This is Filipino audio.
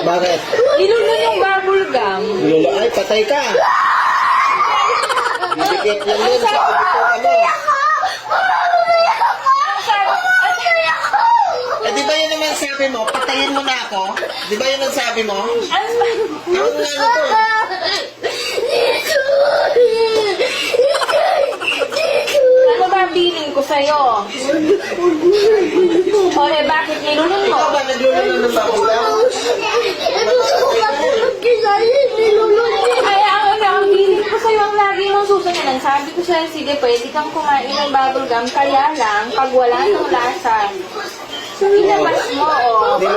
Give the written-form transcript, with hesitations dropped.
Bakit? Nilulun yung bubble gum. Lolo, ay, patay ka. Didikit yan din sa kabutuan mo. Eh, di ba yun naman sabi mo? Patayin mo na ako? Di ba yun ang sabi mo? Ano nga nito? Ano ba ang feeling ko sa'yo? O eh, bakit nilulun mo? Ikaw ba naglulunod ng bakulang? Kaya ang feeling ko sa'yo ang lagi mong susunod. Sabi ko sa'yo, sige, pwede kang kumain ng bubble gum. Kaya lang, pag wala ng lasa, ilabas mo, o. Hindi